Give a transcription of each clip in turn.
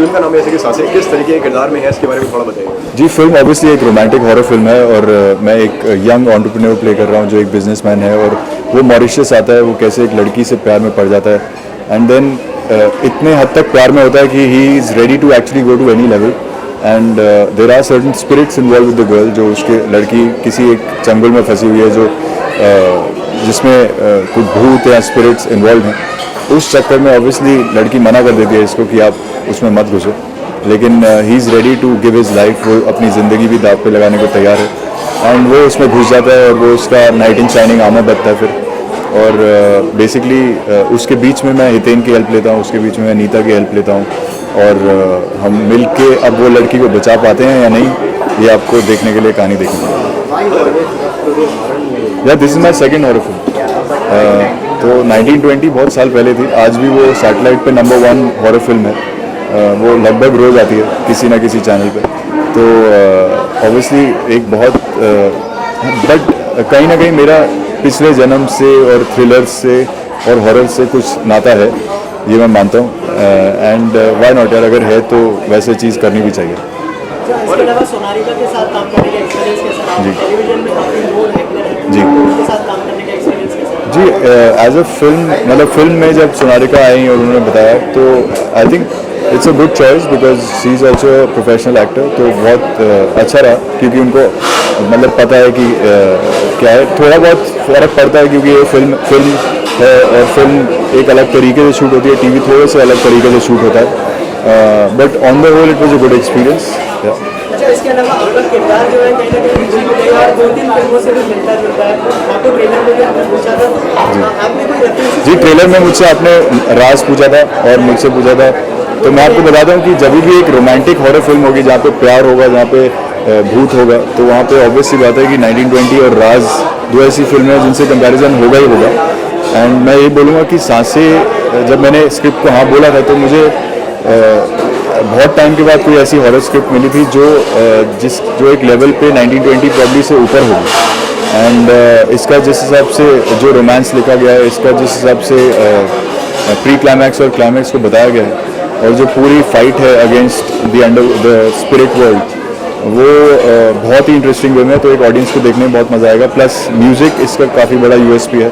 Film का नाम है जैसे कि सांसें, किस तरीके के किरदार में है इसके बारे में थोड़ा बताइए। जी, फिल्म ऑब्वियसली एक रोमांटिक हॉरर फिल्म है और मैं एक यंग एंटरप्रेन्योर प्ले कर रहा हूँ जो एक बिजनेसमैन है और वो मॉरिशस आता है, वो कैसे एक लड़की से प्यार में पड़ जाता है एंड देन इतने हद तक प्यार में होता है कि he is ready to actually go to any level and there are certain spirits involve with the girl, जो उसके लड़की किसी एक चंगुल में फंसी हुई है जो जिसमें कुछ भूत या स्पिरिट्स इन्वॉल्व हैं। उस चक्कर में ऑब्वियसली लड़की मना कर देती है इसको कि आप उसमें मत घुसो, लेकिन he is ready to give his life, वो अपनी ज़िंदगी भी दाव पे लगाने को तैयार है एंड वो उसमें घुस जाता है और वो उसका नाइट इन शाइनिंग आर्मर बनता है फिर। और बेसिकली उसके बीच में मैं हितेन की हेल्प लेता हूँ, उसके बीच में मैं नीता की हेल्प लेता हूँ और हम मिल के अब वो लड़की को बचा पाते हैं या नहीं, ये आपको देखने के लिए कहानी देखनी या this is my second horror film. तो 1920 बहुत साल पहले थी, आज भी वो सैटेलाइट पे नंबर 1 हॉरर फिल्म है, वो लगभग रोज़ आती है किसी ना किसी चैनल पे। तो ऑब्वियसली एक बहुत बट कहीं ना कहीं मेरा पिछले जन्म से और थ्रिलर से और हॉरर से कुछ नाता है, ये मैं मानता हूँ एंड व्हाई नॉट यार, अगर है तो वैसे चीज़ करनी भी चाहिए। इसके अलावा सोनारिका के साथ काम करने का एक्सपीरियंस कैसा रहा? टेलीविजन में काफी रोल है जी उनके साथ काम करने का एक्सपीरियंस कैसा? जी, एज अ फिल्म मतलब फिल्म में जब सोनारिका आई और उन्होंने बताया तो I think it's a good choice because she is also professional actor, तो बहुत अच्छा रहा क्योंकि उनको मतलब पता है कि क्या है, थोड़ा बहुत फ़र्क पड़ता है क्योंकि ये फिल्म है और फिल्म एक अलग तरीके से शूट होती है, टीवी थोड़े से अलग तरीके से शूट होता है, but on the whole it was a good experience. अच्छा, इसके अलावा आपका किरदार जो है कहीं ना कहीं विजय मिलेगा और 2-3 फिल्मों से भी मिलता जुलता है, आपको ट्रेलर में भी आपने पूछा था, आपने कोई रेफरेंस? जी, ट्रेलर में मुझसे आपने राज पूछा था और मुझसे पूछा था, तो मैं आपको बताता हूँ कि जब भी एक रोमांटिक हॉरर फिल्म होगी जहाँ पे प्यार होगा, जहाँ पे भूत होगा, तो वहाँ पे ऑब्वियस सी बात है कि 1920 और राज दो ऐसी फिल्में हैं जिनसे कंपैरिजन होगा ही होगा। एंड मैं ये बोलूँगा कि सांसें, जब मैंने स्क्रिप्ट को हाँ बोला था तो मुझे बहुत टाइम के बाद कोई ऐसी हॉरर स्क्रिप्ट मिली थी जो एक लेवल पे 1920 प्रॉब्ली से ऊपर होगी एंड इसका जिस हिसाब से जो रोमांस लिखा गया है, इसका जिस हिसाब से प्री क्लाइमैक्स और क्लाइमैक्स को बताया गया है और जो पूरी फाइट है अगेंस्ट द स्पिरिट वर्ल्ड, वो बहुत ही इंटरेस्टिंग वे में, तो एक ऑडियंस को देखने में बहुत मज़ा आएगा। प्लस म्यूज़िक इसका काफ़ी बड़ा यूएसपी है,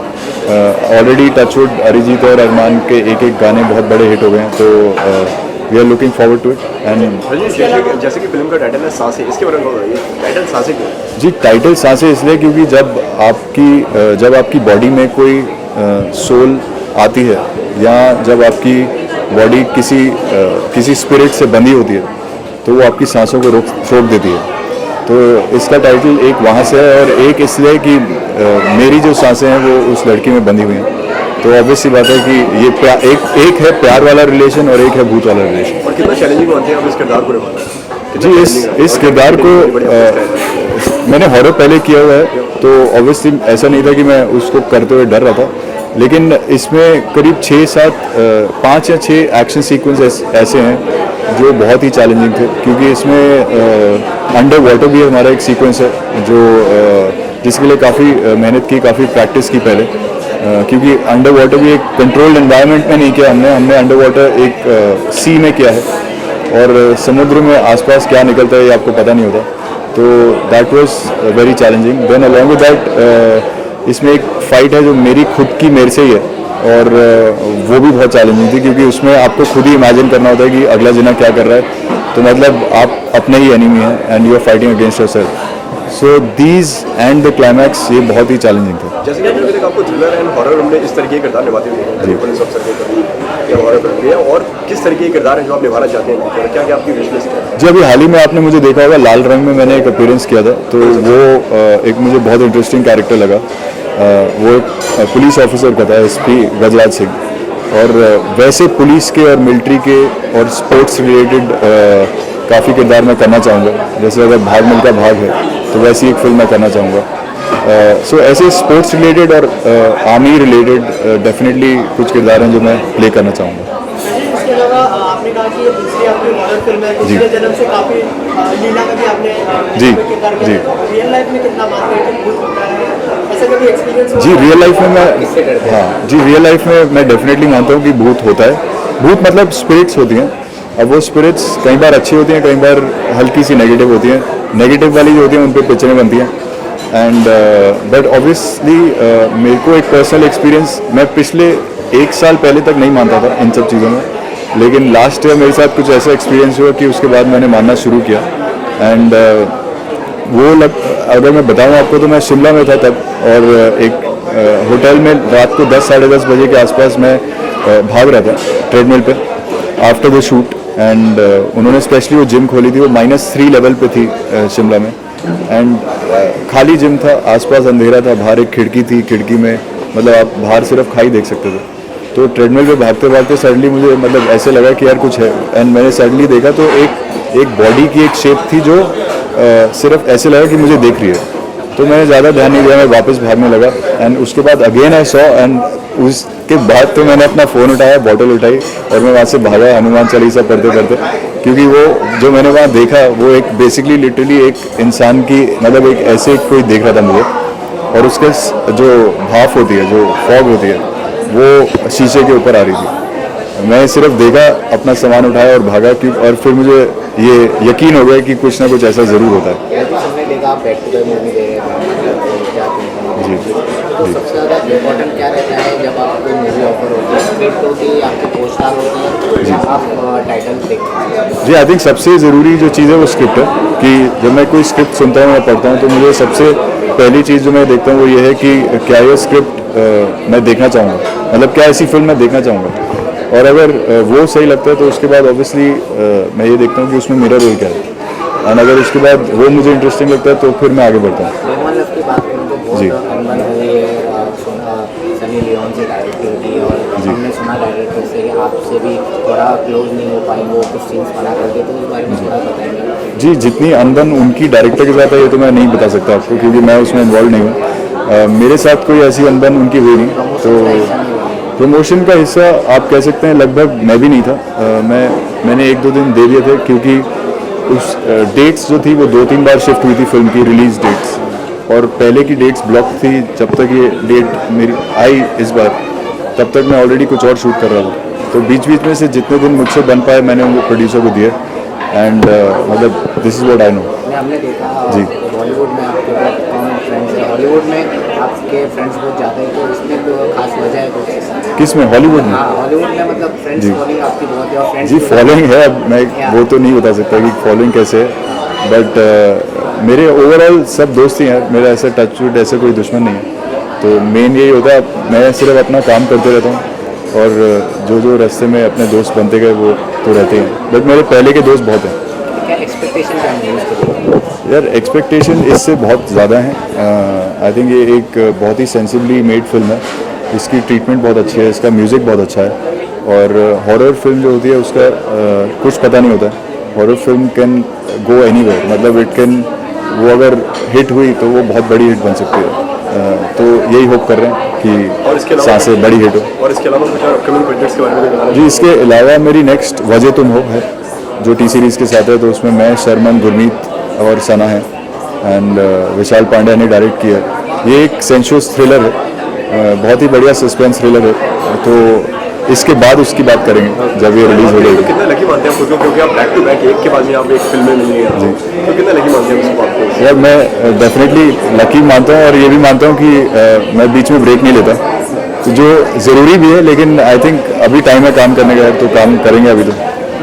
ऑलरेडी टचवुड अरिजीत और अरमान के एक गाने बहुत बड़े हिट हो गए हैं, तो we are looking forward to it. And जैसे कि फिल्म का टाइटल है सांसें, इसके बारे में बताइए, टाइटल सांसें क्यों? जी, टाइटल सांसें इसलिए क्योंकि जब आपकी बॉडी में कोई सोल आती है या जब आपकी बॉडी किसी स्पिरिट से बंधी होती है तो वो आपकी सांसों को रोक देती है। तो इसका टाइटल एक वहाँ से है और एक इसलिए कि मेरी जो सांसें हैं वो उस लड़की में बंधी हुई हैं, तो ऑब्वियस सी बात है कि ये एक है प्यार वाला रिलेशन और एक है भूत वाला रिलेशन। और कितना चैलेंजिंग मानते हैं आप इस किरदार को निभाना? जी, इस किरदार को मैंने हॉरर पहले किया हुआ है, तो ऑब्वियसली ऐसा नहीं था कि मैं उसको करते हुए डर रहा था, लेकिन इसमें करीब 5 या 6 एक्शन सीक्वेंस ऐसे हैं जो बहुत ही चैलेंजिंग थे, क्योंकि इसमें अंडर वाटर भी हमारा एक सीक्वेंस है जो जिसके लिए काफ़ी मेहनत की, काफ़ी प्रैक्टिस की पहले, क्योंकि अंडर वाटर भी एक कंट्रोल्ड एनवायरनमेंट में नहीं किया हमने अंडर वाटर एक सी में किया है और समुद्र में आसपास क्या निकलता है ये आपको पता नहीं होता, तो that was very challenging. Then along with that इसमें एक फ़ाइट है जो मेरी खुद की मेरे से ही है और वो भी बहुत चैलेंजिंग थी, क्योंकि उसमें आपको खुद ही इमेजिन करना होता है कि अगला जना क्या कर रहा है, तो मतलब आप अपने ही एनिमी हैं and you are fighting against yourself. So these and the climax ये बहुत ही चैलेंजिंग थे। जैसे कि अभी तक आपको थ्रिलर एंड हॉरर में इस तरीके के किरदार निभाते हुए पुलिस अफसर के हॉरर फिल्म है, और किस तरीके के किरदार हैं जो आप निभाना चाहते हैं, क्या क्या आपकी विश लिस्ट है? जी, अभी हाल ही में आपने मुझे देखा होगा लाल रंग में मैंने एक अपीयरेंस किया था, तो वो एक मुझे बहुत इंटरेस्टिंग कैरेक्टर लगा। वो एक पुलिस ऑफिसर का था, एसपी गजराज सिंह, और वैसे पुलिस के और मिलिट्री के और स्पोर्ट्स रिलेटेड काफ़ी किरदार मैं करना चाहूँगा। जैसे अगर भाग मिल्खा भाग है तो वैसी एक फिल्म मैं करना चाहूँगा। सो ऐसे स्पोर्ट्स रिलेटेड और आर्मी रिलेटेड डेफिनेटली कुछ किरदार हैं जो मैं प्ले करना चाहूँगा। इसके अलावा आपने कहा कि ये दूसरी आपकी हॉरर फिल्म है, पिछले जन्म से काफ़ी लीला में भी आपने किरदार किया, तो रियल लाइफ में कितना मानते हैं कि भूत होता है, ऐसा कभी एक्सपीरियंस? जी, रियल लाइफ में मैं डेफिनेटली मानता हूँ कि भूत होता है। भूत मतलब स्पिरिट्स होती हैं, अब वो स्पिरिट्स कई बार अच्छी होती हैं, कई बार हल्की सी नेगेटिव होती हैं। नेगेटिव वाली जो होती हैं उन पर पिक्चरें बनती हैं। एंड बट ऑब्वियसली मेरे को एक पर्सनल एक्सपीरियंस, मैं पिछले 1 साल पहले तक नहीं मानता था इन सब चीज़ों में, लेकिन लास्ट ईयर मेरे साथ कुछ ऐसा एक्सपीरियंस हुआ कि उसके बाद मैंने मानना शुरू किया। एंड अगर मैं बताऊं आपको तो मैं शिमला में था तब, और एक होटल में रात को 10 साढ़े 10 बजे के आसपास मैं भाग रहा था ट्रेडमिल पे आफ्टर द शूट। एंड उन्होंने स्पेशली वो जिम खोली थी, वो -3 लेवल पे थी शिमला में। एंड खाली जिम था, आसपास अंधेरा था, बाहर एक खिड़की थी, खिड़की में मतलब आप बाहर सिर्फ खाई देख सकते थे। तो ट्रेडमिल पे भागते भागते सडनली मुझे मतलब ऐसे लगा कि यार कुछ है। एंड मैंने सडनली देखा तो एक बॉडी की एक शेप थी जो सिर्फ ऐसे लगा कि मुझे देख रही है। तो मैंने ज़्यादा ध्यान नहीं दिया, मैं वापस भागने लगा। एंड उसके बाद अगेन आई सॉ, एंड उसके बाद तो मैंने अपना फ़ोन उठाया, बॉटल उठाई और मैं वहाँ से भागा हनुमान चालीसा पढ़ते पढ़ते, क्योंकि वो जो मैंने वहाँ देखा वो एक बेसिकली लिटरली एक इंसान की मतलब एक ऐसे कोई देख रहा था मुझे, और उसके जो भाफ होती है, जो फॉग होती है, वो शीशे के ऊपर आ रही थी। मैं सिर्फ देखा, अपना सामान उठाया और भागा, और फिर मुझे ये यकीन हो गया कि कुछ ना कुछ ऐसा ज़रूर होता है। हमने देखा आप बैक टू बैक मूवी दे रहे हैं जी तो सबसे ज़्यादा इम्पोर्टेंट क्या रहता है जब आपको मूवी ऑफर होती है, स्क्रिप्ट होती है, आपके पोस्ट कार्ड होते हैं, या आप टाइटल देखते हैं? जी, आई थिंक सबसे ज़रूरी जो चीज़ है वो स्क्रिप्ट है। कि जब मैं कोई स्क्रिप्ट सुनता हूँ या पढ़ता हूँ तो मुझे सबसे पहली चीज़ जो मैं देखता हूँ वो ये है कि क्या ये स्क्रिप्ट मैं देखना चाहूँगा, मतलब क्या ऐसी फिल्म मैं देखना चाहूँगा। और अगर वो सही लगता है तो उसके बाद ऑब्वियसली मैं ये देखता हूँ कि उसमें मेरा रोल क्या है। एंड अगर उसके बाद वो मुझे इंटरेस्टिंग लगता है तो फिर मैं आगे बढ़ता हूँ। लेमन लव की बात करूँ तो जी। बहुत अनबन हुई है, सनी लियोन से डायरेक्टर की, और हमने सुना डायरेक्टर से कि आपसे भी थोड़ा क्लोज नहीं हो पाएंगे, वो कुछ सीन्स बना करके, तो उस बारे में थोड़ा बताएंगे? जी, जितनी अनबन उनकी डायरेक्टर के साथ है ये तो मैं नहीं बता सकता आपको, क्योंकि मैं उसमें इन्वॉल्व नहीं हूँ। मेरे साथ कोई ऐसी अनबन उनकी हुई नहीं। तो प्रमोशन का हिस्सा आप कह सकते हैं लगभग मैं भी नहीं था। मैंने 1-2 दिन दे दिए थे, क्योंकि उस डेट्स जो थी वो 2-3 बार शिफ्ट हुई थी फिल्म की रिलीज़ डेट्स, और पहले की डेट्स ब्लॉक थी। जब तक ये डेट मेरी आई इस बार, तब तक मैं ऑलरेडी कुछ और शूट कर रहा था। तो बीच बीच में से जितने दिन मुझसे बन पाए मैंने उनको प्रोड्यूसर को दिए। एंड मतलब this is what I know. हमने देखा जी। बॉलीवुड में आपके बहुत कम फ्रेंड्स हैं, हॉलीवुड में आपके फ्रेंड्स बहुत ज़्यादा है, तो इसमें तो खास वजह है कुछ? किस में? हॉलीवुड में? हाँ, हॉलीवुड में मतलब फ्रेंड्स जी। फॉलोइंग आपकी बहुत है, और फ्रेंड्स जी, फॉलोइंग है। अब मैं वो तो नहीं बता सकता कि फॉलोइंग कैसे है, बट मेरे ओवरऑल सब दोस्त ही हैं। मेरा ऐसा टच वुड ऐसे कोई दुश्मन नहीं है। तो मेन यही होता है, मैं सिर्फ अपना काम करते रहता हूँ, और जो रास्ते में अपने दोस्त बनते गए वो तो रहते हैं। बट मेरे पहले के दोस्त बहुत हैं। क्या एक्सपेक्टेशन क्या है इसके? यार एक्सपेक्टेशन इससे बहुत ज़्यादा है। आई थिंक ये एक बहुत ही सेंसिबली मेड फिल्म है। इसकी ट्रीटमेंट बहुत अच्छी है, इसका म्यूज़िक बहुत अच्छा है, और हॉरर फिल्म जो होती है उसका कुछ पता नहीं होता है। Horror film can go anywhere, मतलब इट कैन, वो अगर हिट हुई तो वो बहुत बड़ी हिट बन सकती है। तो यही होप कर रहे हैं कि सांसें बड़ी हिट हो। और इसके अलावा कुछ अपकमिंग प्रोजेक्ट्स के बारे में बताना? जी, इसके अलावा मेरी नेक्स्ट वजह तुम हो है, जो टी सीरीज़ के साथ है। तो उसमें मैं, शर्मन, गुरमीत और सना है, एंड विशाल पांड्या ने डायरेक्ट किया है। ये एक सेंशुअस थ्रिलर है, बहुत ही बढ़िया सस्पेंस थ्रिलर है। तो इसके बाद उसकी बात करेंगे जब ये रिलीज़ हो तो जाएगी। कितना लकी मानते हैं खुद को, क्योंकि आप बैक टू बैक एक के बाद में आप एक फिल्म में मिल गए हैं, तो कितना लकी मानते हैं उसको आपको? यार मैं डेफिनेटली लकी मानता हूँ, और ये भी मानता हूँ कि मैं बीच में ब्रेक नहीं लेता, तो जो ज़रूरी भी है। लेकिन आई थिंक अभी टाइम है काम करने का, तो काम करेंगे अभी तो,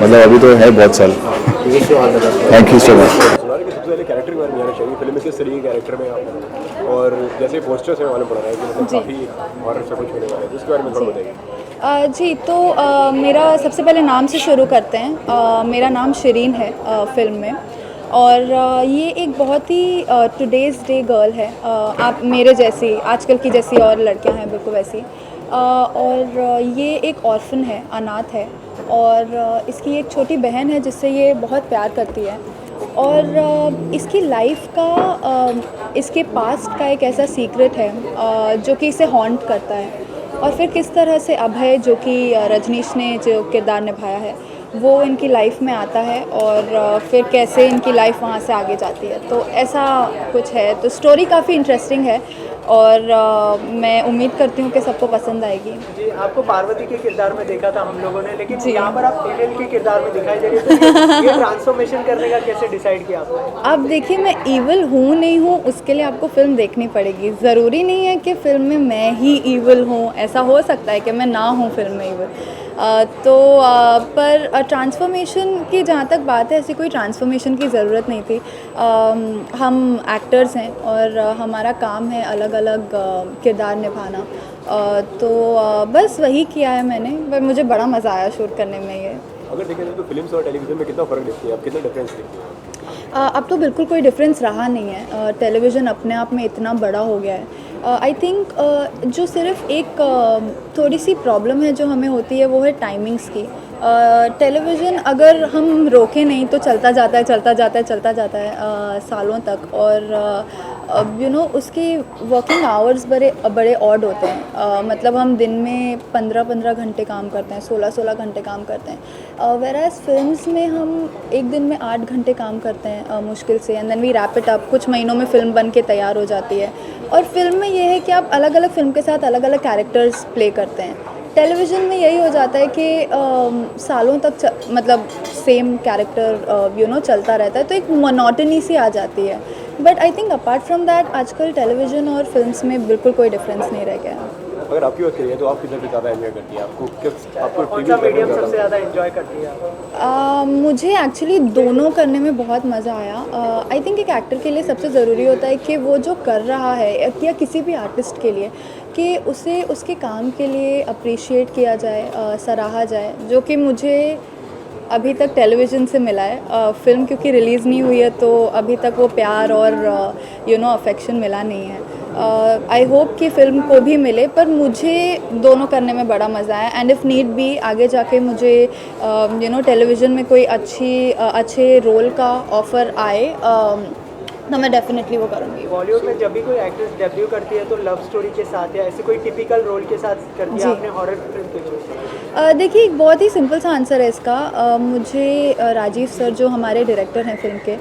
मतलब अभी तो है बहुत साल। Thank you so much. सुना कि सबसे पहले कैरेक्टर के बारे में जानना चाहिए, फिल्म में किस तरीके के कैरेक्टर में आप, और जैसे पोस्टर से मालूम पड़ रहा है कि मतलब काफ़ी हॉरर से कुछ होने वाला है, जिसके बारे में थोड़ा बताइए। जी, तो मेरा सबसे पहले नाम से शुरू करते हैं। मेरा नाम शिरीन है फ़िल्म में, और ये एक बहुत ही टुडेज़ डे गर्ल है। आप मेरे जैसी, आजकल की जैसी और लड़कियां हैं बिल्कुल वैसी। और ये एक ऑर्फन है, अनाथ है, और इसकी एक छोटी बहन है जिससे ये बहुत प्यार करती है। और इसकी लाइफ का, इसके पास्ट का एक ऐसा सीक्रेट है जो कि इसे हॉन्ट करता है। और फिर किस तरह से अभय, जो कि रजनीश ने जो किरदार निभाया है, वो इनकी लाइफ में आता है, और फिर कैसे इनकी लाइफ वहाँ से आगे जाती है। तो ऐसा कुछ है। तो स्टोरी काफ़ी इंटरेस्टिंग है, और मैं उम्मीद करती हूँ कि सबको पसंद आएगी। जी, आपको पार्वती के किरदार में देखा था हम लोगों ने, लेकिन जी। यहाँ पर आप फीमेल के किरदार में दिखाई दे रही है, तो ये ट्रांसफॉर्मेशन करने का कैसे डिसाइड किया आपने? अब देखिए, मैं ईविल हूँ नहीं हूँ उसके लिए आपको फ़िल्म देखनी पड़ेगी। ज़रूरी नहीं है कि फ़िल्म में मैं ही ईविल हूँ, ऐसा हो सकता है कि मैं ना हूँ फ़िल्म में ईविल। पर ट्रांसफॉर्मेशन की जहाँ तक बात है, ऐसी कोई ट्रांसफॉर्मेशन की ज़रूरत नहीं थी। हम एक्टर्स हैं और हमारा काम है अलग अलग किरदार निभाना। बस वही किया है मैंने, पर मुझे बड़ा मज़ा आया शूट करने में ये। अगर देखें तो फिल्म्स और टेलीविजन में कितना फ़र्क देखती हैं आप, कितना डिफरेंस देखती हैं? अब तो बिल्कुल कोई डिफरेंस रहा नहीं है। टेलीविज़न अपने आप में इतना बड़ा हो गया है। आई थिंक जो सिर्फ एक थोड़ी सी प्रॉब्लम है जो हमें होती है वो है टाइमिंग्स की। टेलीविज़न अगर हम रोकें नहीं तो चलता जाता है, चलता जाता है, चलता जाता है सालों तक। और उसके वर्किंग आवर्स बड़े ऑड होते हैं। मतलब हम दिन में 15-15 घंटे काम करते हैं, 16-16 घंटे काम करते हैं। वेराज फिल्म्स में हम एक दिन में 8 घंटे काम करते हैं मुश्किल से, and then we wrap it up. कुछ महीनों में फ़िल्म बन के तैयार हो जाती है। और फिल्म में ये है कि आप अलग अलग फ़िल्म के साथ अलग अलग कैरेक्टर्स प्ले करते हैं। टेलीविज़न में यही हो जाता है कि सालों तक मतलब सेम कैरेक्टर चलता रहता है, तो एक मोनोटनी सी आ जाती है। But I think apart from that आजकल टेलीविज़न और फिल्म्स में बिल्कुल कोई डिफरेंस नहीं रह गया है। अगर आपकी बात करिए तो आप किधर पे ज़्यादा एंजॉय करती हैं? आपको कौन सा मीडियम सबसे ज़्यादा एंजॉय करती है आप? मुझे एक्चुअली दोनों करने में बहुत मज़ा आया। आई थिंक एक एक्टर के लिए सबसे ज़रूरी होता है कि वो जो कर रहा है, या किसी भी आर्टिस्ट के लिए, कि उसे उसके काम के लिए अप्रिशिएट किया जाए, सराहा जाए, जो कि मुझे अभी तक टेलीविज़न से मिला है। फ़िल्म क्योंकि रिलीज़ नहीं हुई है तो अभी तक वो प्यार और अफेक्शन मिला नहीं है। आई होप कि फ़िल्म को भी मिले, पर मुझे दोनों करने में बड़ा मज़ा आया। एंड इफ़ नीड बी आगे जाके मुझे टेलीविज़न में कोई अच्छे रोल का ऑफ़र आए तो मैं डेफिनेटली वो करूँगी। बॉलीवुड में जब भी कोई एक्ट्रेस डेब्यू करती है तो लव स्टोरी के साथ या ऐसे कोई टिपिकल रोल के साथ करती जी। है, आपने हॉरर फिल्म क्यों चूज़ किया? देखिए, एक बहुत ही सिंपल सा आंसर है इसका। मुझे राजीव सर जो हमारे डायरेक्टर हैं फ़िल्म के,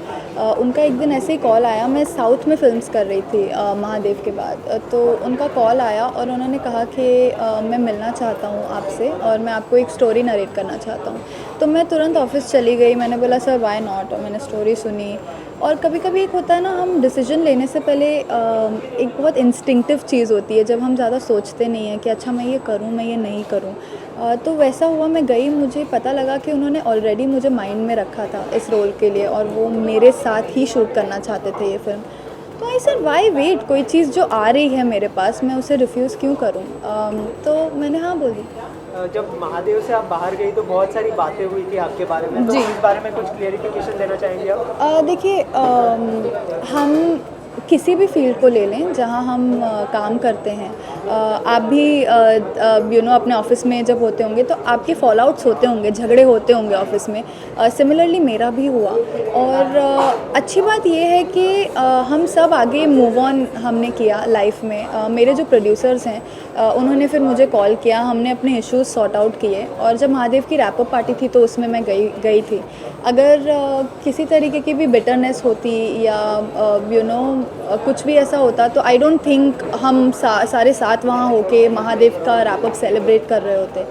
उनका एक दिन ऐसे ही कॉल आया। मैं साउथ में फ़िल्म्स कर रही थी महादेव के बाद। तो उनका कॉल आया और उन्होंने कहा कि मैं मिलना चाहता हूँ आपसे और मैं आपको एक स्टोरी नरेट करना चाहता हूँ। तो मैं तुरंत ऑफिस चली गई। मैंने बोला सर व्हाई नॉट, और मैंने स्टोरी सुनी। और कभी कभी एक होता है ना, हम डिसीजन लेने से पहले एक बहुत इंस्टिंक्टिव चीज़ होती है जब हम ज़्यादा सोचते नहीं हैं कि अच्छा मैं ये करूँ, मैं ये नहीं करूँ। तो वैसा हुआ, मैं गई। मुझे पता लगा कि उन्होंने ऑलरेडी मुझे माइंड में रखा था इस रोल के लिए और वो मेरे साथ ही शूट करना चाहते थे ये फिल्म। तो आई सेड व्हाई वेट, कोई चीज़ जो आ रही है मेरे पास मैं उसे रिफ्यूज़ क्यों करूँ। तो मैंने हाँ बोली। जब महादेव से आप बाहर गई तो बहुत सारी बातें हुई थी आपके बारे में, तो जी। इस बारे में कुछ क्लेरिफिकेशन देना चाहेंगे आप? देखिए, हम किसी भी फील्ड को ले लें जहाँ हम काम करते हैं। आप भी अपने ऑफिस में जब होते होंगे तो आपके फॉल आउट्स होते होंगे, झगड़े होते होंगे ऑफिस में। सिमिलरली मेरा भी हुआ। और अच्छी बात ये है कि हम सब आगे मूव ऑन हमने किया लाइफ में। मेरे जो प्रोड्यूसर्स हैं उन्होंने फिर मुझे कॉल किया, हमने अपने इश्यूज सॉर्ट आउट किए। और जब महादेव की रैप अप पार्टी थी तो उसमें मैं गई थी। अगर किसी तरीके की भी बिटरनेस होती या कुछ भी ऐसा होता तो आई डोंट थिंक हम सारे साथ वहाँ होके महादेव का रैप अप सेलिब्रेट कर रहे होते।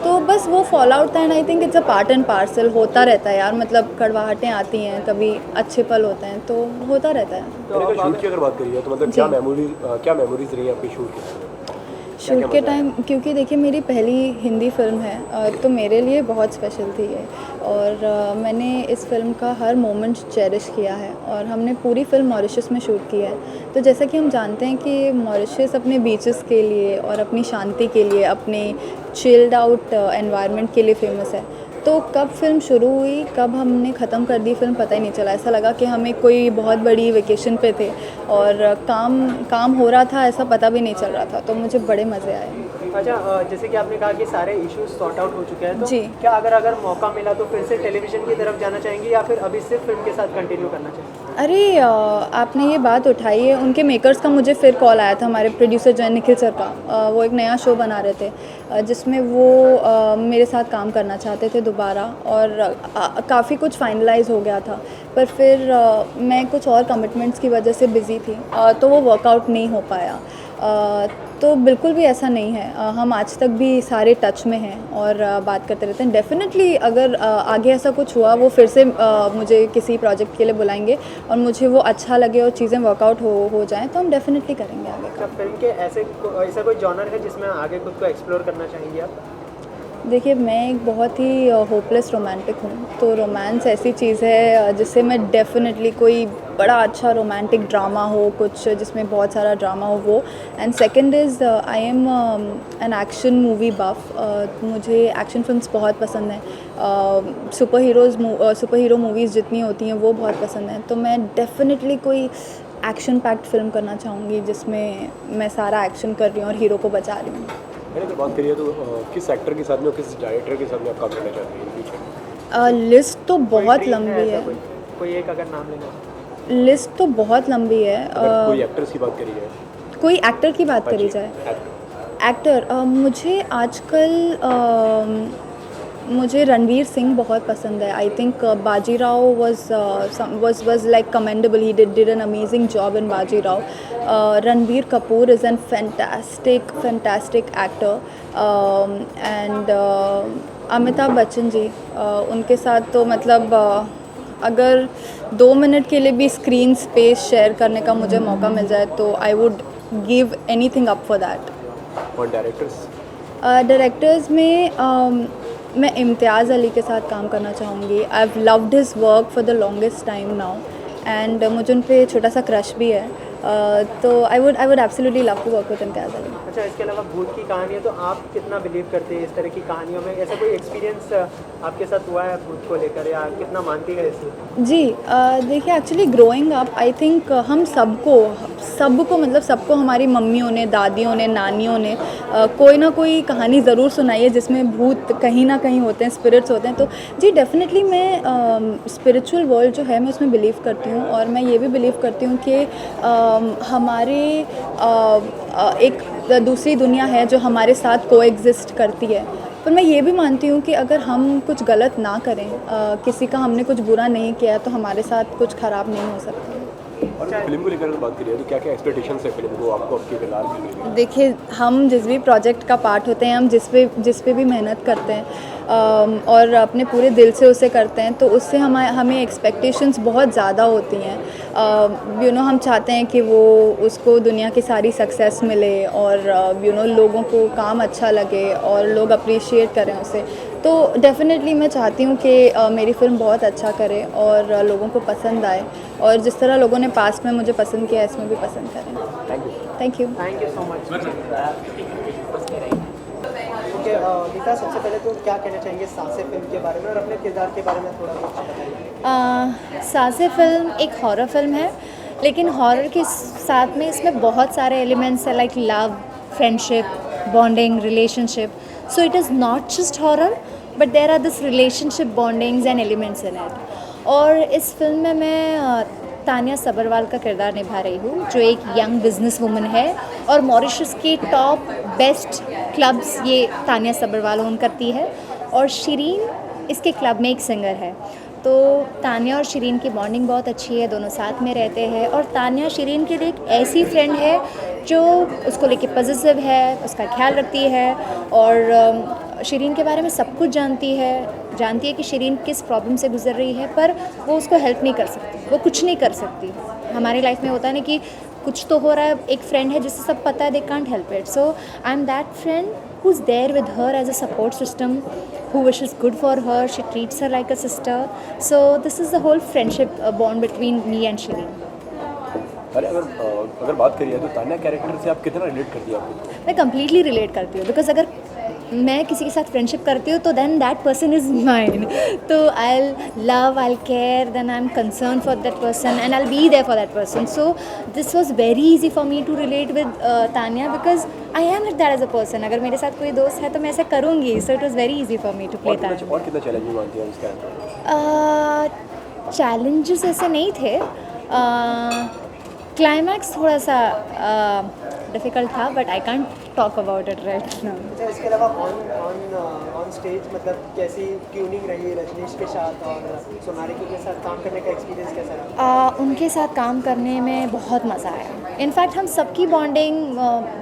तो बस वो फॉल आउट था। And I think it's a part and parcel, होता रहता है यार। मतलब कड़वाहटें आती हैं, कभी अच्छे पल होते हैं, तो होता रहता है। तो शूट की अगर बात करिए तो मतलब क्या मेमोरीज रही है आपकी शूट की? शूट के टाइम, क्योंकि देखिए मेरी पहली हिंदी फिल्म है तो मेरे लिए बहुत स्पेशल थी ये। और मैंने इस फिल्म का हर मोमेंट चेरिश किया है। और हमने पूरी फिल्म मॉरिशस में शूट की है। तो जैसा कि हम जानते हैं कि मॉरिशस अपने बीचेस के लिए और अपनी शांति के लिए, अपने चिल्ड आउट एनवायरनमेंट के लिए फेमस है। तो कब फिल्म शुरू हुई, कब हमने ख़त्म कर दी फिल्म, पता ही नहीं चला। ऐसा लगा कि हमें कोई बहुत बड़ी वेकेशन पे थे और काम हो रहा था, ऐसा पता भी नहीं चल रहा था। तो मुझे बड़े मज़े आए। अच्छा, जैसे कि आपने कहा कि सारे इश्यूज सॉर्ट आउट हो चुके हैं, तो जी। क्या अगर मौका मिला तो फिर से टेलीविजन की तरफ जाना चाहेंगी या फिर अभी सिर्फ फिल्म के साथ कंटिन्यू करना चाहेंगे? अरे आपने ये बात उठाई है, उनके मेकर्स का मुझे फिर कॉल आया था, हमारे प्रोड्यूसर जो है निखिल सर का। वो एक नया शो बना रहे थे जिसमें वो मेरे साथ काम करना चाहते थे दोबारा, और काफ़ी कुछ फाइनलाइज हो गया था, पर फिर मैं कुछ और कमिटमेंट्स की वजह से बिज़ी थी, तो वो वर्कआउट नहीं हो पाया। तो बिल्कुल भी ऐसा नहीं है, हम आज तक भी सारे टच में हैं और बात करते रहते हैं। डेफ़िनेटली अगर आगे ऐसा कुछ हुआ, वो फिर से मुझे किसी प्रोजेक्ट के लिए बुलाएंगे और मुझे वो अच्छा लगे और चीज़ें वर्कआउट हो जाएं, तो हम डेफ़िनेटली करेंगे आगे का। अच्छा, फिल्म के ऐसा कोई जॉनर है जिसमें आगे खुद को एक्सप्लोर करना चाहेंगी आप? देखिए, मैं एक बहुत ही होपलेस रोमांटिक हूँ, तो रोमांस ऐसी चीज़ है जिससे मैं डेफ़िनेटली कोई बड़ा अच्छा रोमांटिक ड्रामा हो, कुछ जिसमें बहुत सारा ड्रामा हो वो। And second is I am an action movie buff. मुझे एक्शन फिल्म्स बहुत पसंद हैं। सुपर हीरो मूवीज़ जितनी होती हैं वो बहुत पसंद हैं, तो मैं डेफ़िनेटली कोई एक्शन पैक्ड फिल्म करना चाहूँगी जिसमें मैं सारा एक्शन कर रही हूँ और हीरो को बचा रही हूँ। मैंने अगर बात करिए तो किस एक्टर के साथ में और किस डायरेक्टर के साथ में आप काम करना चाहते हैं इन फ्यूचर? लिस्ट तो बहुत कोई dream लंबी ऐसा है, कोई एक अगर नाम लेना चाहें? लिस्ट तो बहुत लंबी है। अगर कोई एक्टर्स की बात करी जाए? कोई एक्टर की बात करी जाए, एक्टर। एक्टर मुझे आजकल मुझे रणवीर सिंह बहुत पसंद है। I think Bajirao was like commendable. He did an amazing job in Bajirao. Ranveer Kapoor is an fantastic actor। And Amitabh Bachchan ji, उनके साथ तो मतलब अगर 2 मिनट के लिए भी स्क्रीन स्पेस शेयर करने का मुझे मौका मिल जाए तो I would give anything up for that. और डायरेक्टर्स? डायरेक्टर्स में मैं इम्तियाज़ अली के साथ काम करना चाहूँगी। I have loved his work for the longest time now, and मुझे उन पर छोटा सा क्रश भी है। तो I would absolutely love to work with Imtiaz Ali. अच्छा, इसके अलावा भूत की कहानी है, तो आप कितना बिलीव करते हैं इस तरह की कहानियों में? ऐसा कोई एक्सपीरियंस आपके साथ हुआ है भूत को लेकर, या कितना मानती है इसे? जी, देखिए actually growing up I think हम सबको मतलब सबको हमारी मम्मियों ने, दादियों ने, नानियों ने कोई ना कोई कहानी ज़रूर सुनाई है जिसमें भूत कहीं ना कहीं होते हैं, स्पिरिट्स होते हैं। तो जी डेफ़िनेटली मैं स्पिरिचुअल वर्ल्ड जो है मैं उसमें बिलीव करती हूँ, और मैं ये भी बिलीव करती हूँ कि हमारे एक दूसरी दुनिया है जो हमारे साथ कोएग्जिस्ट करती है। पर मैं ये भी मानती हूँ कि अगर हम कुछ गलत ना करें, किसी का हमने कुछ बुरा नहीं किया, तो हमारे साथ कुछ ख़राब नहीं हो सकता। और फिल्म को लेकर अगर बात करिए तो क्या क्या एक्सपेक्टेशंस है फिल्म को आपको आपके किरदार के लिए? देखिए, हम जिस भी प्रोजेक्ट का पार्ट होते हैं, हम जिस पे भी मेहनत करते हैं और अपने पूरे दिल से उसे करते हैं, तो उससे हमें एक्सपेक्टेशंस बहुत ज़्यादा होती हैं। हम चाहते हैं कि वो उसको दुनिया की सारी सक्सेस मिले, और लोगों को काम अच्छा लगे और लोग अप्रिशिएट करें उसे। तो डेफ़िनेटली मैं चाहती हूँ कि मेरी फ़िल्म बहुत अच्छा करे और लोगों को पसंद आए, और जिस तरह लोगों ने पास्ट में मुझे पसंद किया इसमें भी पसंद करें। Thank you. Thank you so much. Okay, Geeta, सबसे पहले तो क्या कहना चाहेंगे सांसें फिल्म के बारे में और अपने किरदार के बारे में थोड़ा कुछ बताइए? सांसें फिल्म एक हॉरर फिल्म है, लेकिन हॉरर के साथ में इसमें बहुत सारे एलिमेंट्स है, like love, friendship, bonding, relationship. So it is not just horror, but there are this relationship bondings and elements in it. और इस फिल्म में मैं तानिया सबरवाल का किरदार निभा रही हूँ, जो एक यंग बिजनेस वुमन है, और मॉरिशस के टॉप बेस्ट क्लब्स ये तानिया सबरवाल ओन करती है, और शिरीन इसके क्लब में एक सिंगर है। तो तानिया और शिरीन की बॉन्डिंग बहुत अच्छी है, दोनों साथ में रहते हैं, और तानिया शिरीन के लिए एक ऐसी फ्रेंड है जो उसको लेके पॉजिटिव है, उसका ख्याल रखती है, और शिरीन के बारे में सब कुछ जानती है कि शिरीन किस प्रॉब्लम से गुजर रही है, पर वो उसको हेल्प नहीं कर सकती, वो कुछ नहीं कर सकती। हमारी लाइफ में होता है ना कि कुछ तो हो रहा है, एक फ्रेंड है जिससे सब पता है, they can't help it. So I am that friend who is there with her as a support system, who wishes good for her, she treats her like a sister. So this is the whole friendship bond between me and Shireen. अरे अगर बात करिए तो Tanya character से आप कितना relate करती है आपको? मैं कम्प्लीटली रिलेट करती हूँ, बिकॉज अगर मैं किसी के साथ फ्रेंडशिप करती हूँ तो then that person is mine. तो I love, I care, then I am concern for that person and I be there for that person. So this was very easy for me to relate with Tania because I am like that as a person. अगर मेरे साथ कोई दोस्त है तो मैं ऐसा करूँगी. So it was very easy for me to play Tania. और कितना चैलेंजिंग मानती है इस कैरेक्टर? चैलेंजेस ऐसे नहीं थे. क्लाइमैक्स थोड़ा सा डिफ़िकल्ट था but I can't talk about it right now. अच्छा, इसके अलावा ऑन स्टेज मतलब कैसी ट्यूनिंग रही रजनीश के साथ और सोनारिका के साथ काम करने का एक्सपीरियंस कैसा रहा? उनके साथ काम करने में बहुत मज़ा आया. इनफैक्ट हम सबकी बॉन्डिंग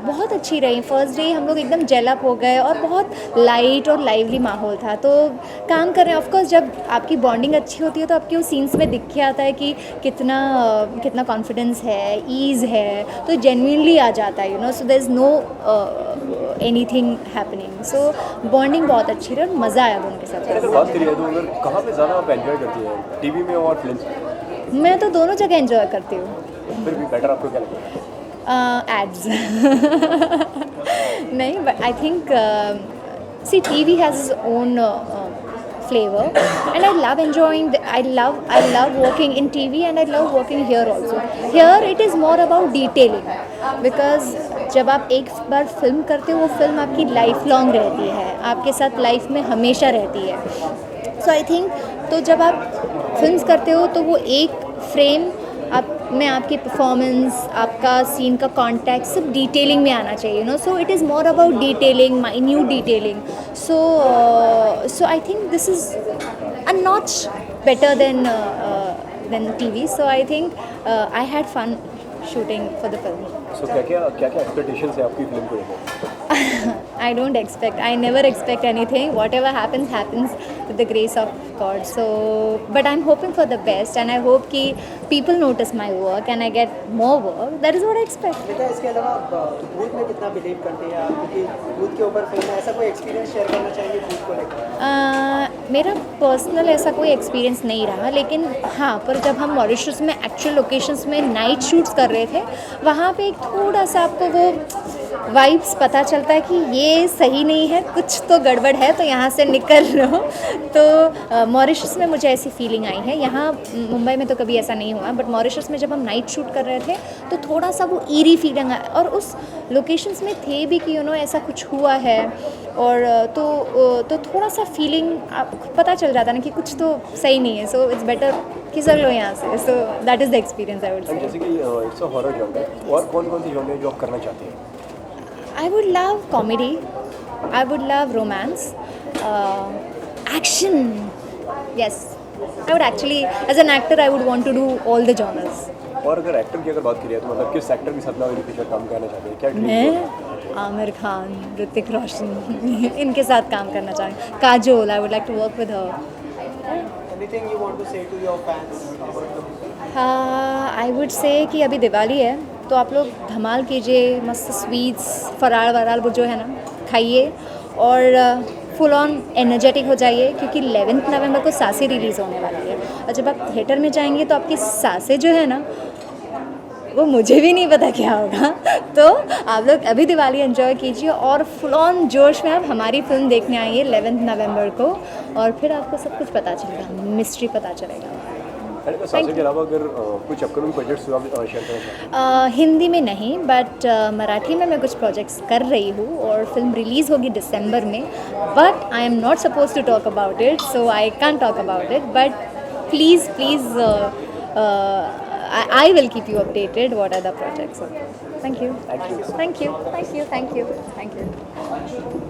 बहुत अच्छी रही. फर्स्ट डे हम लोग एकदम जेलअप हो गए और बहुत लाइट और लाइवली माहौल था. तो काम कर रहे हैं, ऑफकोर्स जब आपकी बॉन्डिंग अच्छी होती है तो आपके उस सीन्स में दिख के आता है कि कितना कॉन्फिडेंस है, ईज़ है, तो जेन्युइनली आ जाता है, you know. So there is no anything happening. So bonding बहुत अच्छी रही और मज़ा आया दोनों के साथ. अगर बात करिए तो अगर कहाँ पे ज़्यादा आप एंजॉय करती हैं, टीवी में और फिल्म? मैं तो दोनों जगह एंजॉय करती हूँ. फिर भी बेटर आपको क्या लगता है? Ads. नहीं, but I think see TV has its own flavor, and I love enjoying. I love working in TV, and I love working here also. Here it is more about detailing, because जब आप एक बार film करते हो वो film आपकी life long रहती है, आपके साथ लाइफ में हमेशा रहती है. सो आई थिंक तो जब आप फिल्म्स करते हो तो वो एक फ्रेम आप में आपकी परफॉर्मेंस, आपका सीन का कॉन्टेक्ट सब डिटेलिंग में आना चाहिए, you know. So it is more about detailing, minute detailing. So I think this is a notch better than TV. So I think I had fun shooting for the film. So क्या expectations है आपकी film को लेकर? I don't expect. I never expect anything. Whatever happens, happens with the grace of God. So, but I'm hoping for the best, and I hope कि people notice my work and I get more work. That is what I expect. बेटा, इसके अलावा भूत में कितना believe करते हैं आप? क्योंकि भूत के ऊपर फिल्म है, ऐसा कोई एक्सपीरियंस शेयर करना चाहिए भूत को लेकर? मेरा पर्सनल ऐसा कोई एक्सपीरियंस नहीं रहा, लेकिन हाँ, पर जब हम मॉरिशस में एक्चुअल लोकेशंस में नाइट शूट्स कर रहे थे, वहाँ पे एक थोड़ा सा आपको वो वाइब्स पता चलता है कि ये सही नहीं है, कुछ तो गड़बड़ है, तो यहाँ से निकल लो. तो मॉरिशस में मुझे ऐसी फीलिंग आई है. यहाँ मुंबई में तो कभी ऐसा नहीं हुआ, बट मॉरिशस में जब हम नाइट शूट कर रहे थे तो थोड़ा सा वो ईरी फीलिंग आया, और उस लोकेशंस में थे भी कि यू नो ऐसा कुछ हुआ है, और तो थोड़ा सा फीलिंग पता चल जाता ना कि कुछ तो सही नहीं है. सो इट्स बेटर कि चल लो यहाँ से. So that is the experience I would say. जैसे कि इट्स अ हॉरर जॉनर, और कौन सी जॉनर जो आप करना चाहते हैं? I would love comedy. I would love romance, action. Yes, I would actually, as an actor, I would want to do all the genres. और अगर एक्टर की अगर बात करिए तो मतलब किस एक्टर के साथ में इन फ्यूचर काम करना चाहते हैं? क्या ड्रीम? मैं आमिर खान, ऋतिक रोशन इनके साथ काम करना चाहूँगी. Kajol, I would like to work with her. Anything you want to say to your fans about the movie? I would say कि अभी दिवाली है तो आप लोग धमाल कीजिए, मस्त स्वीट्स, फराळ वराल वो जो है ना खाइए, और फुल ऑन एनर्जेटिक हो जाइए, क्योंकि 11 नवंबर को सासे रिलीज़ होने वाली है. और जब आप थिएटर में जाएंगे तो आपकी सासे जो है ना वो मुझे भी नहीं पता क्या होगा. तो आप लोग अभी दिवाली एंजॉय कीजिए और फुल ऑन जोश में आप हमारी फिल्म देखने आइए 11 नवंबर को, और फिर आपको सब कुछ पता चलेगा, मिस्ट्री पता चलेगा. सासे के अलावा अगर कुछ अपकमिंग प्रोजेक्ट्स आप शेयर करना चाहते हैं? हिंदी में नहीं, बट मराठी में मैं कुछ प्रोजेक्ट्स कर रही हूँ, और फिल्म रिलीज़ होगी दिसंबर में. But I am not suppose to talk about it, so I can talk about it. But please I will keep you updated what are the projects. Thank you. Thank you. Thank you. Thank you. Thank you. Thank you.